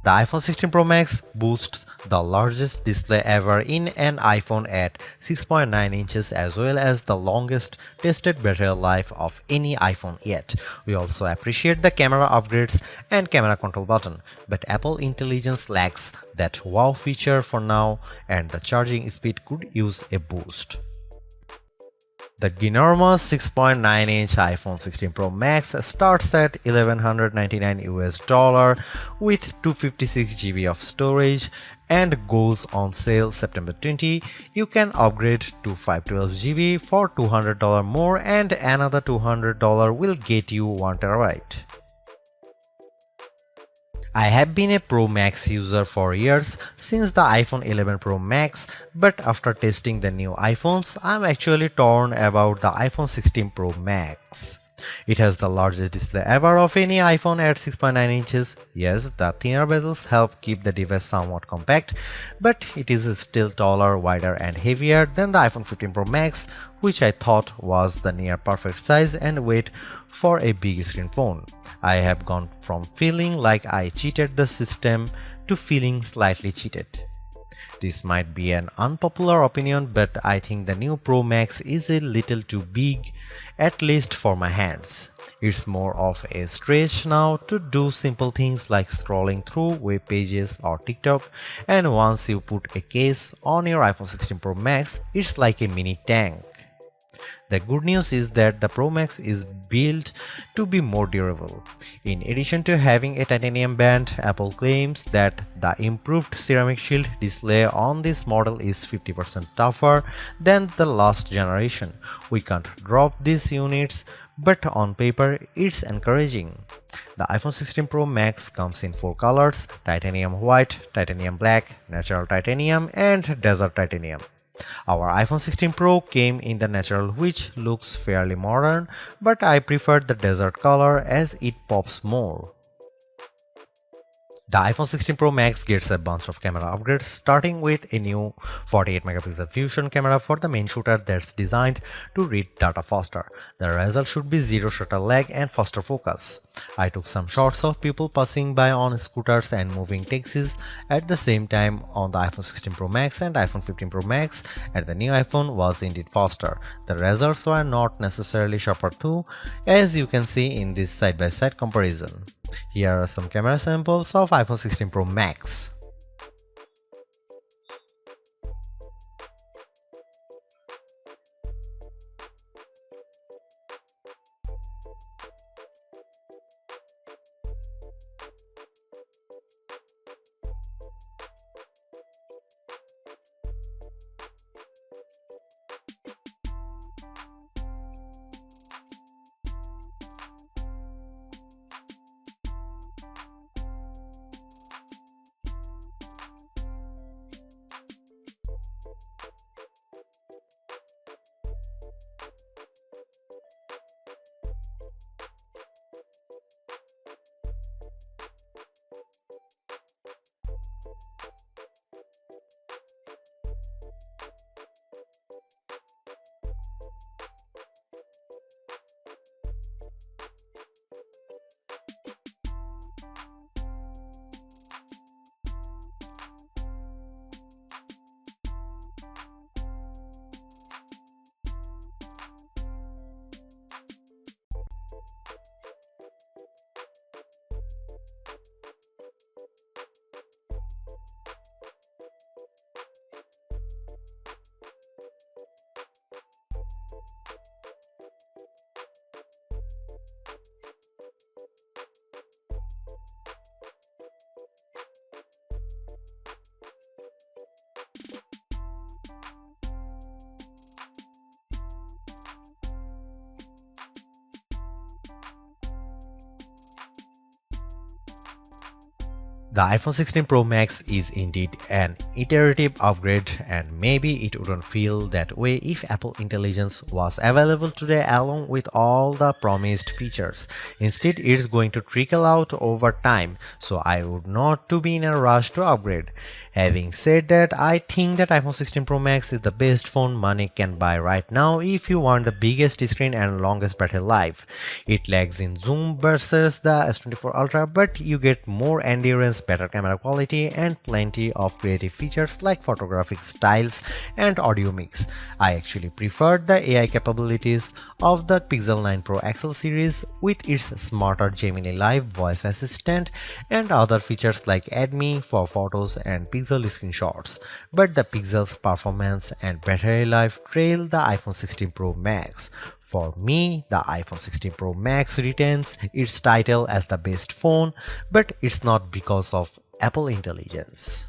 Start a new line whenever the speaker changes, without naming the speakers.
The iPhone 16 Pro Max boasts the largest display ever in an iPhone at 6.9 inches as well as the longest tested battery life of any iPhone yet. We also appreciate the camera upgrades and camera control button, but Apple Intelligence lacks that wow feature for now and the charging speed could use a boost. The ginormous 6.9-inch iPhone 16 Pro Max starts at $1,199 US with 256 GB of storage and goes on sale September 20. You can upgrade to 512 GB for $200 more and another $200 will get you 1 TB. I have been a Pro Max user for years since the iPhone 11 Pro Max, but after testing the new iPhones, I'm actually torn about the iPhone 16 Pro Max. It has the largest display ever of any iPhone at 6.9 inches. Yes, the thinner bezels help keep the device somewhat compact, but it is still taller, wider and heavier than the iPhone 15 Pro Max, which I thought was the near perfect size and weight for a big screen phone. I have gone from feeling like I cheated the system to feeling slightly cheated. This might be an unpopular opinion, but I think the new Pro Max is a little too big, at least for my hands. It's more of a stretch now to do simple things like scrolling through web pages or TikTok, and once you put a case on your iPhone 16 Pro Max, it's like a mini tank. The good news is that the Pro Max is built to be more durable. In addition to having a titanium band, Apple claims that the improved ceramic shield display on this model is 50% tougher than the last generation. We can't drop these units, but on paper it's encouraging. The iPhone 16 Pro Max comes in 4 colors: titanium white, titanium black, natural titanium and desert titanium. Our iPhone 16 Pro came in the natural, which looks fairly modern, but I prefer the desert color as it pops more. The iPhone 16 Pro Max gets a bunch of camera upgrades, starting with a new 48-megapixel fusion camera for the main shooter that's designed to read data faster. The result should be zero shutter lag and faster focus. I took some shots of people passing by on scooters and moving taxis at the same time on the iPhone 16 Pro Max and iPhone 15 Pro Max, and the new iPhone was indeed faster. The results were not necessarily sharper too, as you can see in this side-by-side comparison. Here are some camera samples of iPhone 16 Pro Max. The iPhone 16 Pro Max is indeed an iterative upgrade, and maybe it wouldn't feel that way if Apple Intelligence was available today along with all the promised features. Instead, it's going to trickle out over time, so I would not to be in a rush to upgrade. Having said that, I think that iPhone 16 Pro Max is the best phone money can buy right now if you want the biggest screen and longest battery life. It lags in zoom versus the S24 Ultra, but you get more endurance better camera quality and plenty of creative features like photographic styles and audio mix. I actually preferred the AI capabilities of the Pixel 9 Pro XL series with its smarter Gemini Live voice assistant and other features like Add Me for photos and Pixel screenshots. But the Pixel's performance and battery life trail the iPhone 16 Pro Max. For me, the iPhone 16 Pro Max retains its title as the best phone, but it's not because of Apple intelligence.